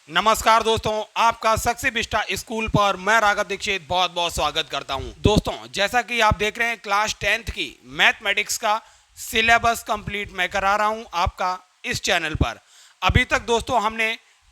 नमस्कार दोस्तों, आपका सक्सेस विस्टा स्कूल पर मैं राघव दीक्षित बहुत बहुत स्वागत करता हूं। दोस्तों, जैसा कि आप देख रहे हैं, क्लास 10th की मैथमेटिक्स का सिलेबस कंप्लीट मैं करा रहा हूं आपका इस चैनल पर। अभी तक दोस्तों हमने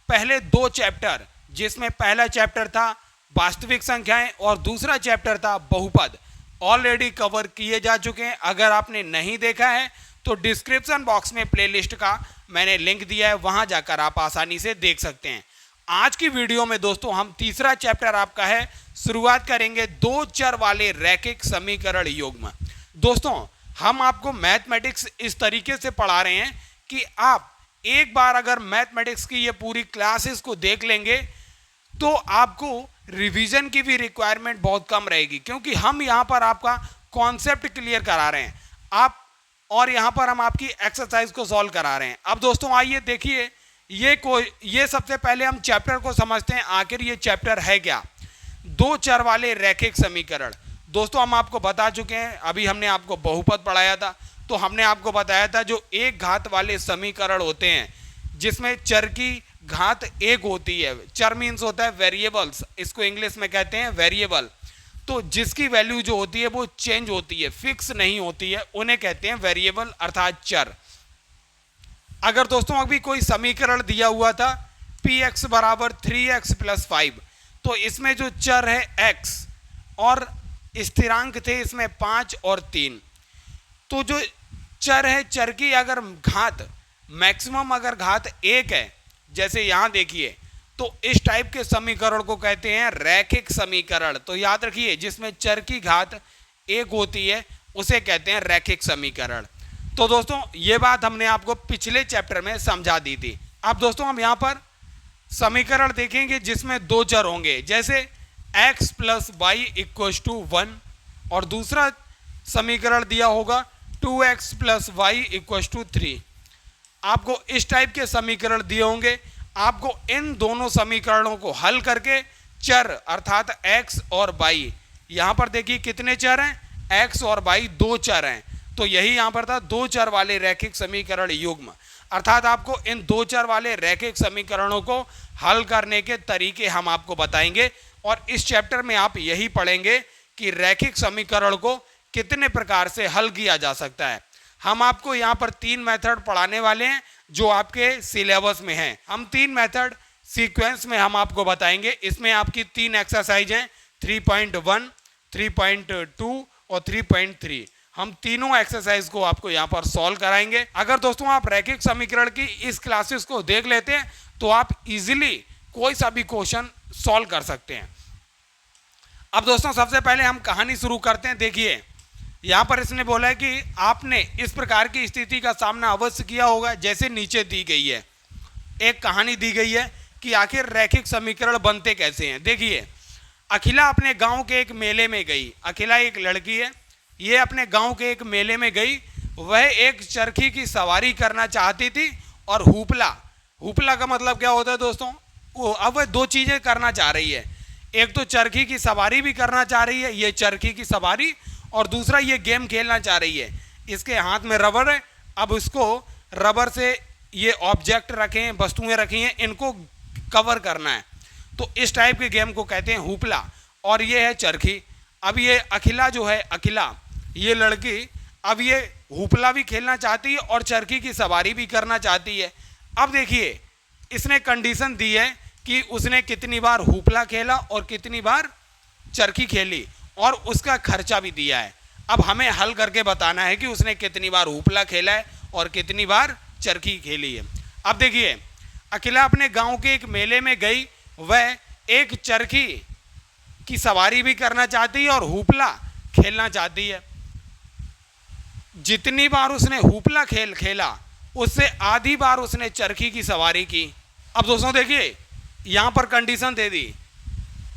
पहले दो चैप्टर, जिसमें पहला चैप्टर था वास्तविक संख्याएं और दूसरा चैप्टर था बहुपद, ऑलरेडी कवर किए जा चुके हैं। अगर आपने नहीं देखा है तो डिस्क्रिप्शन बॉक्स में प्लेलिस्ट का मैंने लिंक दिया है, वहां जाकर आप आसानी से देख सकते हैं। आज की वीडियो में दोस्तों हम तीसरा चैप्टर आपका है, शुरुआत करेंगे दो चर वाले रैखिक समीकरण युग्म। दोस्तों, हम आपको मैथमेटिक्स इस तरीके से पढ़ा रहे हैं कि आप एक बार अगर मैथमेटिक्स की ये पूरी क्लासेस को देख लेंगे तो आपको रिवीजन की भी रिक्वायरमेंट बहुत कम रहेगी, क्योंकि हम यहाँ पर आपका कॉन्सेप्ट क्लियर करा रहे हैं और यहाँ पर हम आपकी एक्सरसाइज को सॉल्व करा रहे हैं। अब दोस्तों आइए देखिए, ये सबसे पहले हम चैप्टर को समझते हैं। आखिर ये चैप्टर है क्या? दो चर वाले रैखिक समीकरण। दोस्तों, हम आपको बता चुके हैं, अभी हमने आपको बहुपद पढ़ाया था तो हमने आपको बताया था जो एक घात वाले समीकरण होते हैं जिसमें चर की घात एक होती है। चर मीन्स होता है वेरिएबल्स, इसको इंग्लिश में कहते हैं वेरिएबल। तो जिसकी वैल्यू जो होती है वो चेंज होती है, फिक्स नहीं होती है, उन्हें कहते हैं वेरिएबल अर्थात चर। अगर दोस्तों अभी कोई समीकरण दिया हुआ था px बराबर 3x + 5, तो इसमें जो चर है x और स्थिरांक थे इसमें 5 और 3, तो जो चर है चर की अगर घात मैक्सिमम अगर घात 1 है, जैसे यहां देखिए, तो इस टाइप के समीकरण को कहते हैं रैखिक समीकरण। तो याद रखिए, जिसमें चर की घात 1 होती है उसे कहते हैं रैखिक समीकरण। तो दोस्तों ये बात हमने आपको पिछले चैप्टर में समझा दी थी। अब दोस्तों हम यहाँ पर समीकरण देखेंगे जिसमें दो चर होंगे, जैसे x + y = 1 और दूसरा समीकरण दिया होगा 2x + y = 3। आपको इस टाइप के समीकरण दिए होंगे। आपको इन दोनों समीकरणों को हल करके चर अर्थात x और y, यहाँ पर देखिए कितने चर हैं, x और y दो चर हैं, तो यही यहाँ पर था दो चर वाले रैखिक समीकरण युग्म। अर्थात आपको इन दो चर वाले रैखिक समीकरणों को हल करने के तरीके हम आपको बताएंगे और इस चैप्टर में आप यही पढ़ेंगे कि रैखिक समीकरण को कितने प्रकार से हल किया जा सकता है। हम आपको यहाँ पर 3 मेथड पढ़ाने वाले हैं जो आपके सिलेबस में हैं। हम 3 मेथड सीक्वेंस में हम आपको बताएंगे। इसमें आपकी 3 एक्सरसाइज हैं, 3.1, 3.2 और 3.3। हम तीनों एक्सरसाइज को आपको यहाँ पर सॉल्व कराएंगे। अगर दोस्तों आप रैखिक समीकरण की इस क्लासेस को देख लेते हैं तो आप इजीली कोई सा भी क्वेश्चन सॉल्व कर सकते हैं। अब दोस्तों सबसे पहले हम कहानी शुरू करते हैं। देखिए यहाँ पर इसने बोला है कि आपने इस प्रकार की स्थिति का सामना अवश्य किया होगा, जैसे नीचे दी गई है। एक कहानी दी गई है कि आखिर रैखिक समीकरण बनते कैसे हैं। देखिए, अखिला अपने गांव के एक मेले में गई। अखिला एक लड़की है, ये अपने गांव के एक मेले में गई। वह एक चरखी की सवारी करना चाहती थी और हुपला का मतलब क्या होता है दोस्तों? अब वह दो चीज़ें करना चाह रही है, एक तो चरखी की सवारी भी करना चाह रही है, ये चरखी की सवारी, और दूसरा ये गेम खेलना चाह रही है। इसके हाथ में रबर है, अब उसको रबर से ये ऑब्जेक्ट रखे हैं, वस्तुएं रखी हैं, इनको कवर करना है। तो इस टाइप के गेम को कहते हैं हुपला, और ये है चरखी। अब ये अखिला जो है, अखिला ये लड़की, अब ये हुपला भी खेलना चाहती है और चरखी की सवारी भी करना चाहती है। अब देखिए, इसने कंडीशन दी है कि उसने कितनी बार हुपला खेला और कितनी बार चरखी खेली, और उसका खर्चा भी दिया है। अब हमें हल करके बताना है कि उसने कितनी बार हुपला खेला है और कितनी बार चरखी खेली है। अब देखिए, अखिला अपने गांव के एक मेले में गई। वह एक चरखी की सवारी भी करना चाहती है और हुपला खेलना चाहती है। जितनी बार उसने हुपला खेला उससे आधी बार उसने चरखी की सवारी की। अब दोस्तों देखिए, यहाँ पर कंडीशन दे दी,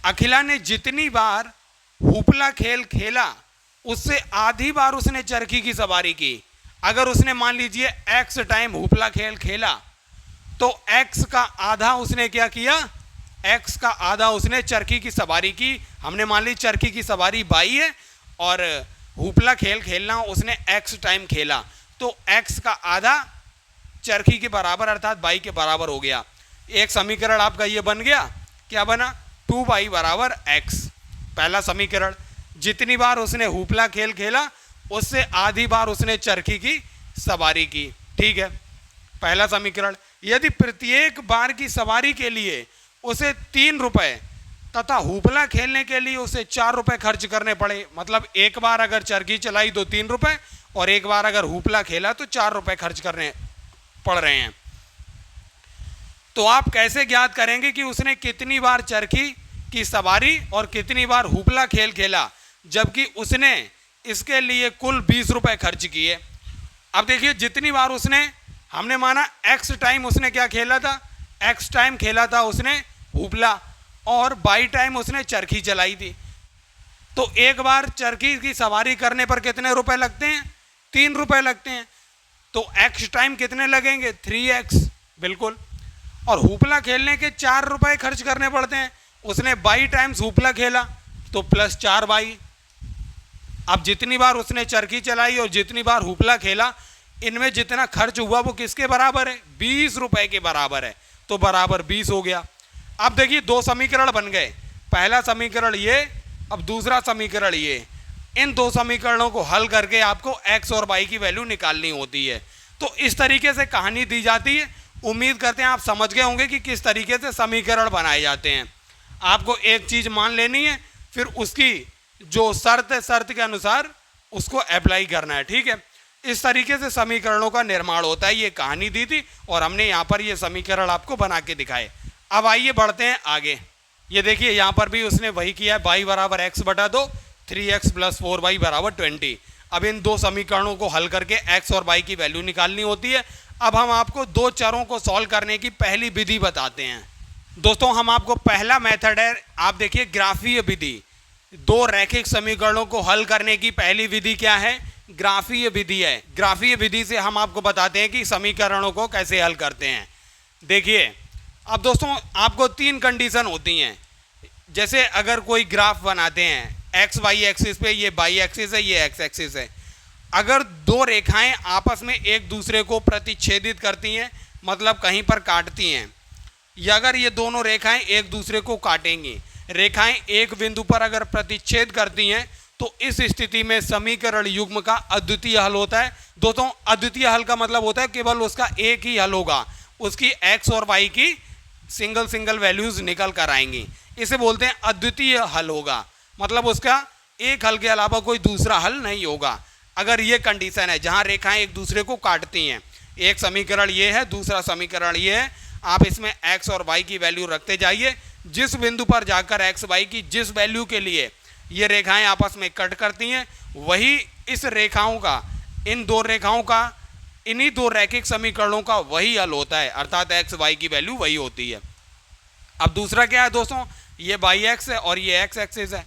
अखिला ने जितनी बार हुपला खेला उससे आधी बार उसने चरखी की सवारी की। अगर उसने मान लीजिए x टाइम हुपला खेला तो x का आधा उसने क्या किया, x का आधा उसने चरखी की सवारी की। हमने मान ली चरखी की सवारी बाई है और हुपला खेलना उसने x टाइम खेला, तो x का आधा चरखी के बराबर अर्थात बाई के बराबर हो गया। एक समीकरण आपका ये बन गया, क्या बना, 2y बराबर x। पहला समीकरण, जितनी बार उसने हुपला खेल खेला उससे आधी बार उसने चरखी की सवारी की, ठीक है, पहला समीकरण। यदि प्रत्येक बार की सवारी के लिए उसे 3 रुपए तथा हुपला खेलने के लिए उसे 4 रुपए खर्च करने पड़े, मतलब एक बार अगर चरखी चलाई तो 3 रुपए और एक बार अगर हुपला खेला तो 4 रुपए खर्च करने पड़ रहे हैं, तो आप कैसे ज्ञात करेंगे कि उसने कितनी बार चरखी की सवारी और कितनी बार हुपला खेल खेला, जबकि उसने इसके लिए कुल 20 रुपए खर्च किए। अब देखिए, जितनी बार उसने, हमने माना x टाइम उसने क्या खेला था, x टाइम खेला था उसने हुपला और y टाइम उसने चरखी चलाई थी, तो एक बार चरखी की सवारी करने पर कितने रुपए लगते हैं, 3 रुपए लगते हैं, तो x टाइम कितने लगेंगे, 3x, बिल्कुल। और हुपला खेलने के 4 रुपए खर्च करने पड़ते हैं, उसने y टाइम्स हुपला खेला तो प्लस 4y। अब जितनी बार उसने चरखी चलाई और जितनी बार हुपला खेला, इनमें जितना खर्च हुआ वो किसके बराबर है, 20 रुपए के बराबर है, तो बराबर 20 हो गया। अब देखिए, 2 समीकरण बन गए, पहला समीकरण ये, अब दूसरा समीकरण ये। इन 2 समीकरणों को हल करके आपको x और y की वैल्यू निकालनी होती है। तो इस तरीके से कहानी दी जाती है। उम्मीद करते हैं आप समझ गए होंगे कि किस तरीके से समीकरण बनाए जाते हैं। आपको एक चीज मान लेनी है, फिर उसकी जो शर्त है, शर्त के अनुसार उसको अप्लाई करना है, ठीक है। इस तरीके से समीकरणों का निर्माण होता है। ये कहानी दी थी और हमने यहाँ पर ये समीकरण आपको बना के दिखाए। अब आइए बढ़ते हैं आगे। ये देखिए, यहाँ पर भी उसने वही किया है, y बराबर x बटा 2, 3x प्लस 4y बराबर 20। अब इन 2 समीकरणों को हल करके x और y की वैल्यू निकालनी होती है। अब हम आपको 2 चरों को सॉल्व करने की पहली विधि बताते हैं। दोस्तों, हम आपको पहला मेथड है, आप देखिए, ग्राफीय विधि। 2 रैखिक समीकरणों को हल करने की पहली विधि क्या है, ग्राफीय विधि है। ग्राफीय विधि से हम आपको बताते हैं कि समीकरणों को कैसे हल करते हैं। देखिए, अब दोस्तों आपको 3 कंडीशन होती हैं। जैसे अगर कोई ग्राफ बनाते हैं, एक्स वाई एक्सिस पे, ये वाई एक्सिस है, ये एक्स एक्सिस है। अगर 2 रेखाएं आपस में एक दूसरे को प्रतिच्छेदित करती हैं, मतलब कहीं पर काटती हैं, या अगर ये दोनों रेखाएं एक दूसरे को काटेंगी, रेखाएं एक बिंदु पर अगर प्रतिच्छेद करती हैं, तो इस स्थिति में समीकरण युग्म का अद्वितीय हल होता है। दोस्तों, अद्वितीय हल का मतलब होता है केवल उसका एक ही हल होगा, उसकी x और y की सिंगल सिंगल वैल्यूज निकल कर आएंगी। इसे बोलते हैं अद्वितीय हल होगा, मतलब उसका एक हल के अलावा कोई दूसरा हल नहीं होगा। अगर ये कंडीशन है जहां रेखाएं एक दूसरे को काटती हैं, एक समीकरण ये है, दूसरा समीकरण ये है, आप इसमें x और y की वैल्यू रखते जाइए। जिस बिंदु पर जाकर x y की जिस वैल्यू के लिए ये रेखाएं आपस में कट करती हैं, वही इस रेखाओं का, इन 2 रेखाओं का, इन्हीं 2 रैखिक समीकरणों का वही हल होता है, अर्थात x y की वैल्यू वही होती है। अब दूसरा क्या है दोस्तों, ये बाई एक्स है और ये x एक्सिस है।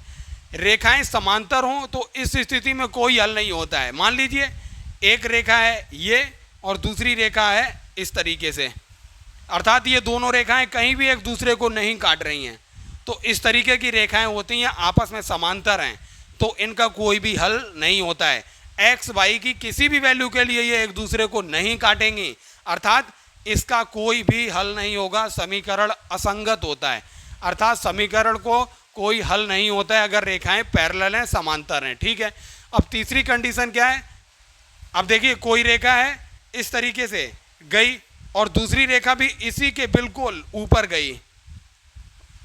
रेखाएं समांतर हों तो इस स्थिति में कोई हल नहीं होता है। मान लीजिए एक रेखा है ये और दूसरी रेखा है इस तरीके से, अर्थात ये दोनों रेखाएं कहीं भी एक दूसरे को नहीं काट रही हैं, तो इस तरीके की रेखाएं होती हैं, आपस में समांतर हैं, तो इनका कोई भी हल नहीं होता है। एक्स वाई की किसी भी वैल्यू के लिए ये एक दूसरे को नहीं काटेंगी, अर्थात इसका कोई भी हल नहीं होगा, समीकरण असंगत होता है, अर्थात समीकरण को कोई हल नहीं होता है अगर रेखाएं पैरेलल हैं, समांतर हैं, ठीक है। अब तीसरी कंडीशन क्या है, अब देखिए कोई रेखा है इस तरीके से गई और दूसरी रेखा भी इसी के बिल्कुल ऊपर गई,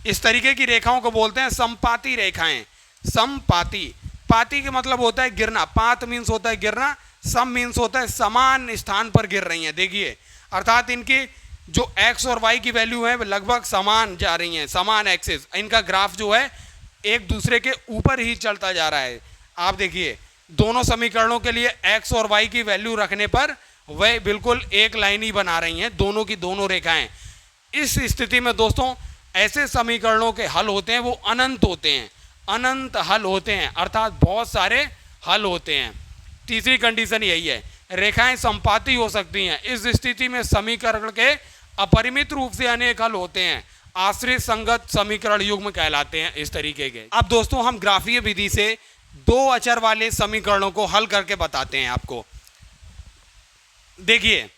इस तरीके की रेखाओं को बोलते हैं समपाती रेखाएं। समपाती, पाती के मतलब होता है गिरना, पात मीन्स होता है गिरना, सम मीन्स होता है समान स्थान पर गिर रही हैं। देखिए, अर्थात इनकी जो x और y की वैल्यू है लगभग समान जा रही हैं, समान एक्सिस, इनका ग्राफ जो है एक दूसरे के ऊपर ही चलता जा रहा है। आप देखिए, दोनों समीकरणों के लिए x और y की वैल्यू रखने पर वह बिल्कुल एक लाइन ही बना रही हैं, दोनों की दोनों रेखाएं। इस स्थिति में दोस्तों ऐसे समीकरणों के हल होते हैं वो अनंत होते हैं, अनंत हल होते हैं, अर्थात बहुत सारे हल होते हैं। तीसरी कंडीशन यही है, रेखाएं समपाती हो सकती हैं। इस स्थिति में समीकरण के अपरिमित रूप से अनेक हल होते हैं, आश्रित संगत समीकरण युग्म कहलाते हैं इस तरीके के। अब दोस्तों हम ग्राफीय विधि से 2 अचर वाले समीकरणों को हल करके बताते हैं आपको। देखिए,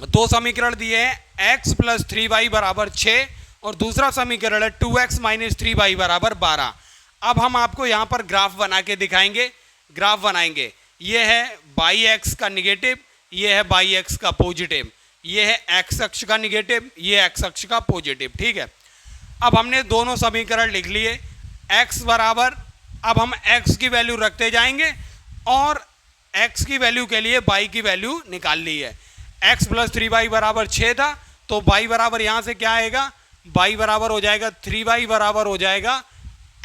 दो समीकरण दिए हैं, x प्लस 3y बराबर 6 और दूसरा समीकरण है 2x माइनस 3y बराबर 12। अब हम आपको यहाँ पर ग्राफ बना के दिखाएंगे, ग्राफ बनाएंगे। ये है बाई एक्स का निगेटिव, ये है बाई एक्स का पॉजिटिव, ये है एक्स अक्ष का निगेटिव, ये एक्स अक्ष का पॉजिटिव। ठीक है, अब हमने दोनों समीकरण लिख लिए। x बराबर, अब हम x की वैल्यू रखते जाएंगे और x की वैल्यू के लिए y की वैल्यू निकाल ली है। x प्लस 3y बराबर 6 था, तो y बराबर यहाँ से क्या आएगा, y बराबर हो जाएगा 3y बराबर हो जाएगा,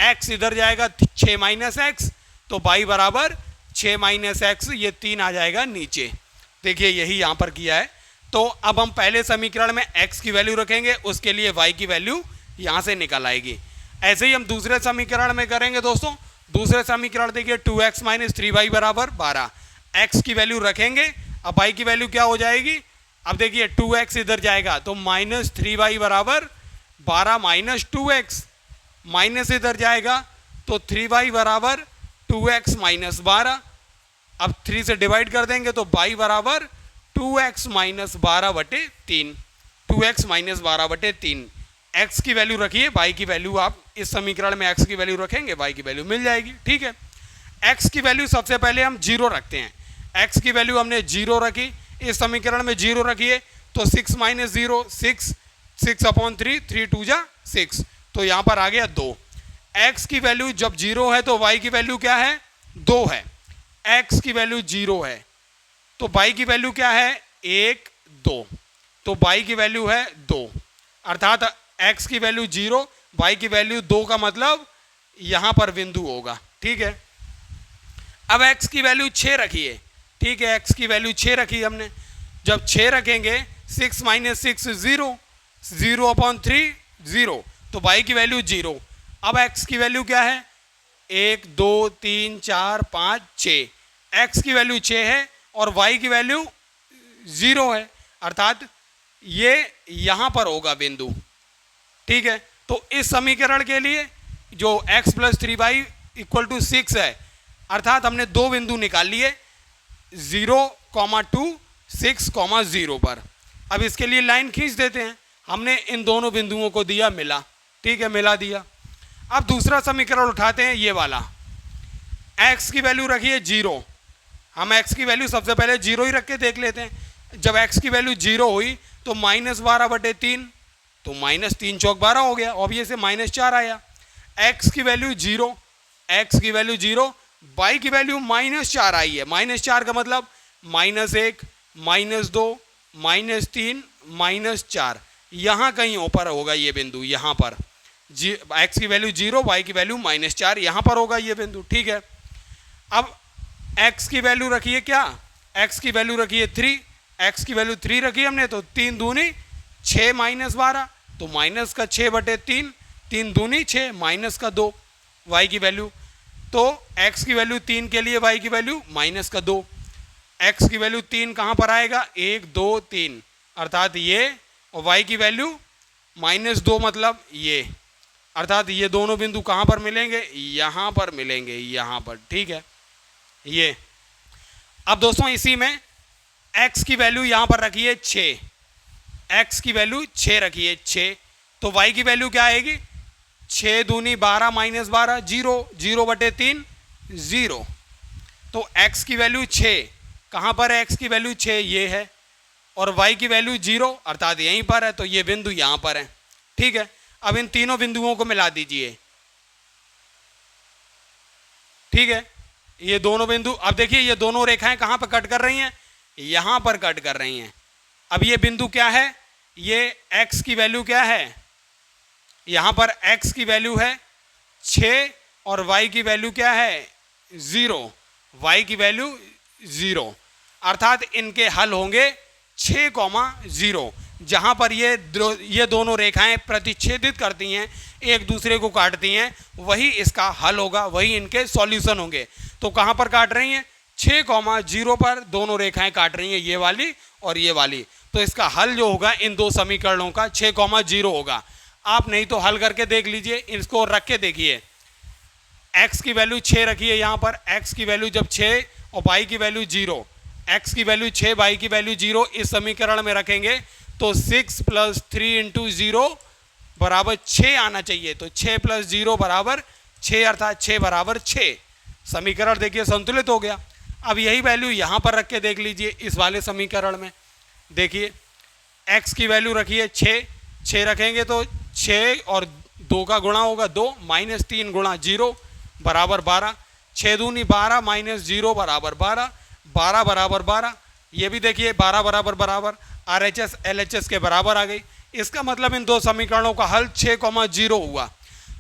x इधर जाएगा 6 माइनस एक्स, तो y बराबर 6 माइनस एक्स, ये 3 आ जाएगा नीचे। देखिए यही यहाँ पर किया है। तो अब हम पहले समीकरण में x की वैल्यू रखेंगे, उसके लिए y की वैल्यू यहाँ से निकल आएगी। ऐसे ही हम दूसरे समीकरण में करेंगे दोस्तों। दूसरे समीकरण देखिए 2x माइनस 3y बराबर 12, x की वैल्यू रखेंगे, अब y की वैल्यू क्या हो जाएगी, अब देखिए 2x इधर जाएगा तो माइनस 3y बराबर 12 माइनस 2x, माइनस इधर जाएगा तो 3y बराबर 2x माइनस 12, अब 3 से डिवाइड कर देंगे तो y बराबर 2x minus 12/3, 2x minus 12/3। x की वैल्यू रखिए, y की वैल्यू आप इस समीकरण में x की वैल्यू रखेंगे, y की वैल्यू मिल जाएगी। ठीक है, x की वैल्यू सबसे पहले हम 0 रखते हैं। x की वैल्यू हमने 0 रखी, इस समीकरण में 0 रखिए तो 6 माइनस 0 6, 6/3, 3 2 जा 6, तो यहाँ पर आ गया 2। x की वैल्यू जब 0 है तो y की वैल्यू क्या है, 2 है। x की वैल्यू 0 है तो y की वैल्यू क्या है, 1 2, तो y की वैल्यू है 2, अर्थात x की वैल्यू 0, y की वैल्यू 2 का मतलब यहाँ पर बिंदु होगा। ठीक है, अब x की वैल्यू 6 रखिए। ठीक है, x की वैल्यू 6 रखी हमने, जब 6 रखेंगे 6 माइनस 6 0, 0/3 0, तो y की वैल्यू 0। अब x की वैल्यू क्या है, 1 2 3 4 5 6, x की वैल्यू 6 है और y की वैल्यू 0 है, अर्थात ये यहाँ पर होगा बिंदु। ठीक है, तो इस समीकरण के लिए जो x plus 3y equal to 6 है, अर्थात हमने दो बिंदु निकाल लिए 0,2 6,0 पर। अब इसके लिए लाइन खींच देते हैं, हमने इन दोनों बिंदुओं को दिया मिला। ठीक है, मिला दिया। अब दूसरा समीकरण उठाते हैं, ये वाला, x की वैल्यू रखिए 0, हम x की वैल्यू सबसे पहले 0 ही रख के देख लेते हैं। जब x की वैल्यू 0 हुई तो माइनस 12/3, तो माइनस 3 चौक 12 हो गया, ऑब्वियस से माइनस 4 आया। x की वैल्यू 0, x की वैल्यू 0, y की वैल्यू माइनस 4 आई है। माइनस 4 का मतलब -1 -2 -3 -4, यहाँ कहीं ऊपर होगा ये बिंदु, यहाँ पर x की वैल्यू 0, y की वैल्यू -4, यहाँ पर होगा ये बिंदु। ठीक है, अब x की वैल्यू रखिए क्या, x की वैल्यू रखिए 3, x की वैल्यू 3 रखी हमने, तो 3 दूनी 6 माइनस 12, तो माइनस का 6/3, 3 दूनी 6 माइनस का 2, y की वैल्यू, तो x की वैल्यू 3 के लिए y की वैल्यू माइनस का 2, x की वैल्यू 3 कहाँ पर आएगा, 1 2 3, अर्थात ये, और y की वैल्यू -2 मतलब ये, अर्थात ये दोनों बिंदु कहाँ पर मिलेंगे, यहाँ पर मिलेंगे, यहाँ पर। ठीक है, ये। अब दोस्तों इसी में x की वैल्यू यहाँ पर रखिए 6, x की वैल्यू 6 रखिए 6, तो y की वैल्यू क्या आएगी, 6 दूनी 12 माइनस 12 0, 0/3 0, तो x की वैल्यू 6, कहाँ पर है x की वैल्यू 6, ये है, और y की वैल्यू 0, अर्थात यहीं पर है, तो ये बिंदु यहाँ पर है। ठीक है, अब इन तीनों बिंदुओं को मिला दीजिए। ठीक है, ये दोनों बिंदु, अब देखिए ये दोनों रेखाएं कहाँ पर कट कर रही हैं, यहाँ पर कट कर रही हैं। अब ये बिंदु क्या है, ये x की वैल्यू क्या है, यहाँ पर x की वैल्यू है 6 और y की वैल्यू क्या है 0, y की वैल्यू 0, अर्थात इनके हल होंगे 6,0, जहाँ पर ये दोनों रेखाएं प्रतिच्छेदित करती हैं, एक दूसरे को काटती हैं, वही इसका हल होगा, वही इनके सॉल्यूशन होंगे। तो कहाँ पर काट रही हैं, 6,0 पर दोनों रेखाएं काट रही हैं, ये वाली और ये वाली, तो इसका हल जो होगा इन दो समीकरणों का 6,0 होगा। आप नहीं तो हल करके देख लीजिए, इसको रख के देखिए, x की वैल्यू 6 रखिए यहाँ पर, x की वैल्यू जब 6 और y की वैल्यू 0, x की वैल्यू 6, y की वैल्यू 0 इस समीकरण में रखेंगे तो 6 + 3 × 0 बराबर 6 आना चाहिए। तो 6 + 0 बराबर 6, अर्थात 6 बराबर 6। समीकरण देखिए संतुलित हो गया। अब यही वैल्यू यहाँ पर रख के देख लीजिए इस वाले समीकरण में। देखिए x की वैल्यू रखिए 6 रखेंगे तो 6 और 2 का गुणा होगा 2, -3 × 0 बराबर 12, 6 दूनी 12 -0 बराबर 12, 12 बराबर 12। ये भी देखिए 12 बराबर बराबर RHS LHS के बराबर आ गई। इसका मतलब इन दो समीकरणों का हल 6,0 हुआ।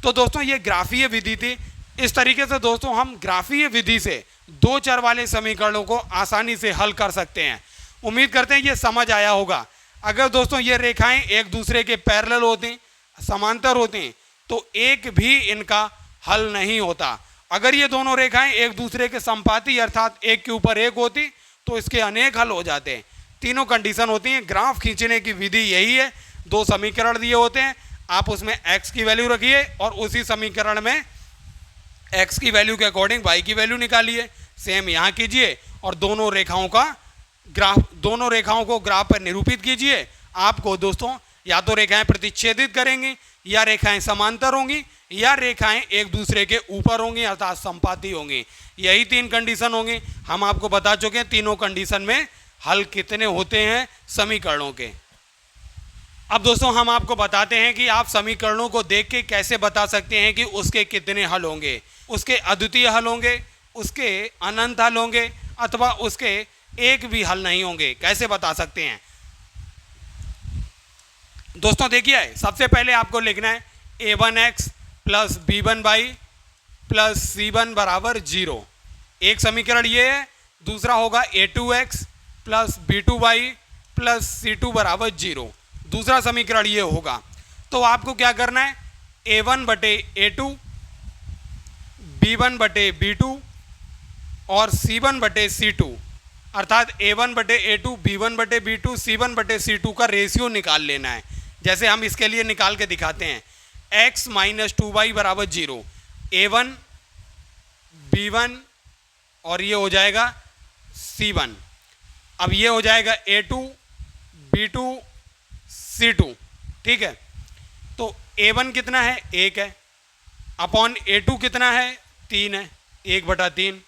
तो दोस्तों ये ग्राफीय विधि थी। इस तरीके से दोस्तों हम ग्राफीय विधि से दो चर वाले समीकरणों को आसानी से हल कर सकते हैं। उम्मीद करते हैं ये समझ आया होगा। अगर दोस्तों ये रेखाएं एक दूसरे के पैरेलल होती, समांतर होती, तो एक भी इनका हल नहीं होता। अगर ये दोनों रेखाएं एक दूसरे के संपाती अर्थात एक के ऊपर एक होती तो इसके अनेक हल हो जाते हैं। तीनों कंडीशन होती हैं। ग्राफ खींचने की विधि यही है। दो समीकरण दिए होते हैं, आप उसमें x की वैल्यू रखिए और उसी समीकरण में x की वैल्यू के अकॉर्डिंग y की वैल्यू निकालिए। सेम यहाँ कीजिए और दोनों रेखाओं को ग्राफ पर निरूपित कीजिए। आपको दोस्तों या तो रेखाएं प्रतिच्छेदित करेंगी, या रेखाएं समांतर होंगी, या रेखाएं एक दूसरे के ऊपर होंगी अर्थात संपाती होंगी। यही 3 कंडीशन होंगी। हम आपको बता चुके हैं तीनों कंडीशन में हल कितने होते हैं समीकरणों के। अब दोस्तों हम आपको बताते हैं कि आप समीकरणों को देख के कैसे बता सकते हैं कि उसके कितने हल होंगे। उसके अद्वितीय हल होंगे, उसके अनंत हल होंगे, अथवा उसके एक भी हल नहीं होंगे। कैसे बता सकते हैं दोस्तों? देखिए सबसे पहले आपको लिखना है a1x + b1y + c1 बराबर 0। एक समीकरण ये है। दूसरा होगा a2x + b2y + c2 बराबर 0। दूसरा समीकरण ये होगा। तो आपको क्या करना है, a1/a2, b1/b2 और c1/c2 अर्थात a1/a2, b1/b2, c1/c2 का रेशियो निकाल लेना है। जैसे हम इसके लिए निकाल के दिखाते हैं। x - 2y बराबर 0, a1 b1 और ये हो जाएगा c1। अब ये हो जाएगा a2 b2 c2। ठीक है, तो a1 कितना है, 1 है, अपॉन a2 कितना है, 3 है, 1/3।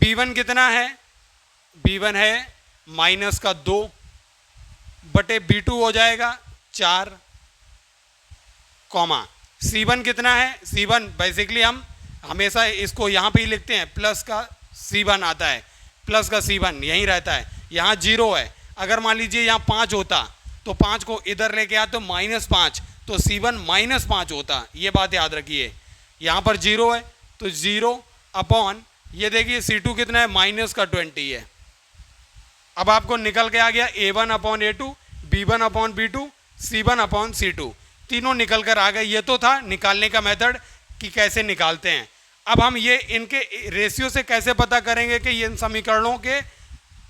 b1 कितना है, b1 है -2 बटे b2 हो जाएगा 4, कॉमा c1 कितना है, c1 बेसिकली हम हमेशा इसको यहाँ पे ही लिखते हैं, प्लस का c1 आता है, प्लस का c1 यहीं रहता है। यहाँ 0 है। अगर मान लीजिए यहाँ 5 होता तो 5 को इधर लेके आया तो -5, तो c1 -5 होता। ये बात याद रखिए। यहाँ पर 0 है तो 0 अपॉन ये देखिए c2 कितना है, -20 है। अब आपको निकल के आ गया a1/a2, b1/b2, c1/c2। तीनों निकल कर आ गए। ये तो था निकालने का मेथड कि कैसे निकालते हैं। अब हम ये इनके रेशियो से कैसे पता करेंगे कि इन समीकरणों के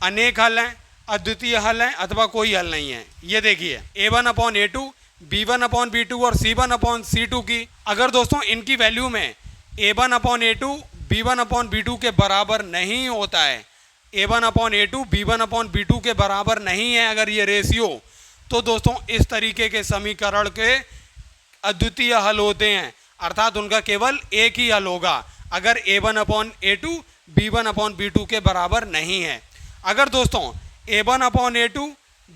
अनेक हल हैं, अद्वितीय हल हैं, अथवा कोई हल नहीं है। ये देखिए a1/a2, b1/b2 और c1/c2 की अगर दोस्तों इनकी वैल्यू में a1/a2, b1/b2 के बराबर नहीं होता है, a1/a2, b1/b2 के बराबर नहीं है अगर ये रेशियो, तो दोस्तों इस तरीके के समीकरण के अद्वितीय हल होते हैं, अर्थात उनका केवल एक ही हल होगा अगर a1/a2, b1/b2 के बराबर नहीं है। अगर दोस्तों a1/a2,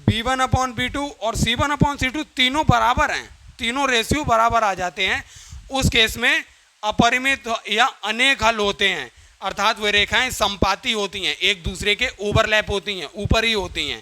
b1/b2 और c1/c2 तीनों बराबर हैं, तीनों रेशियो बराबर आ जाते हैं, उस केस में अपरिमित या अनेक हल होते हैं, अर्थात वे रेखाएं संपाती होती हैं, एक दूसरे के ओवरलैप होती हैं, ऊपर ही होती हैं।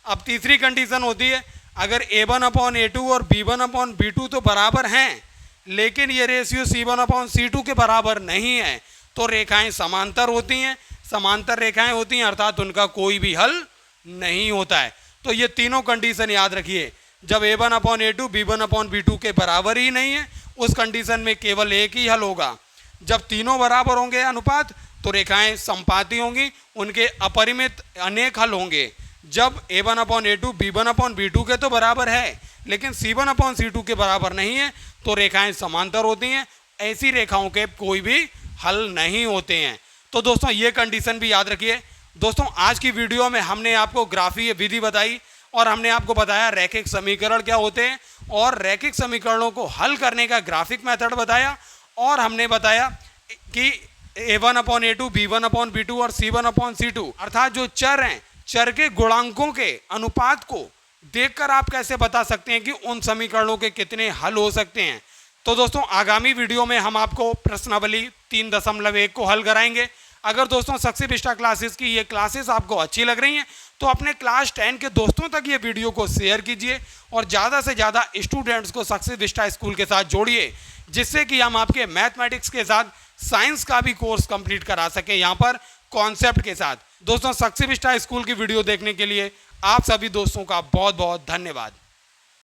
अब तीसरी कंडीशन होती है, अगर a1/a2 और b1/b2 तो बराबर हैं, लेकिन ये रेशियो c1/c2 के बराबर नहीं है, तो रेखाएं समांतर होती हैं। समांतर रेखाएं होती हैं अर्थात उनका कोई भी हल नहीं होता है। तो ये तीनों कंडीशन याद रखिए। जब a1/a2, b1/b2 के बराबर ही नहीं है, उस कंडीशन में केवल एक ही हल होगा। जब तीनों बराबर होंगे अनुपात, तो रेखाएं संपाती होंगी, उनके अपरिमित अनेक हल होंगे। जब a1/a2, b1/b2 के तो बराबर है, लेकिन c1/c2 के बराबर नहीं है, तो रेखाएं समांतर होती हैं। ऐसी रेखाओं के कोई भी हल नहीं होते हैं। तो दोस्तों ये कंडीशन भी याद रखिए। दोस्तों आज की वीडियो में हमने आपको ग्राफीय विधि बताई और हमने आपको बताया रैखिक समीकरण क्या होते हैं और रैखिक समीकरणों को हल करने का ग्राफिक मेथड बताया और हमने बताया कि a1/a2, b1/b2 और c1/c2 अर्थात जो चर हैं, चर के गुणांकों के अनुपात को देखकर आप कैसे बता सकते हैं कि उन समीकरणों के कितने हल हो सकते हैं। तो दोस्तों आगामी वीडियो में हम आपको प्रश्नावली 3.1 को हल कराएंगे। अगर दोस्तों सक्सी बिस्टा क्लासेस की ये क्लासेस आपको अच्छी लग रही हैं तो अपने क्लास 10 के दोस्तों तक ये वीडियो को शेयर कीजिए और ज़्यादा से ज़्यादा स्टूडेंट्स को सक्सी बिस्टा स्कूल के साथ जोड़िए, जिससे कि हम आपके मैथमेटिक्स के साथ साइंस का भी कोर्स कंप्लीट करा सकें यहाँ पर कॉन्सेप्ट के साथ। दोस्तों सक्सी बिस्टा स्कूल की वीडियो देखने के लिए आप सभी दोस्तों का बहुत बहुत धन्यवाद।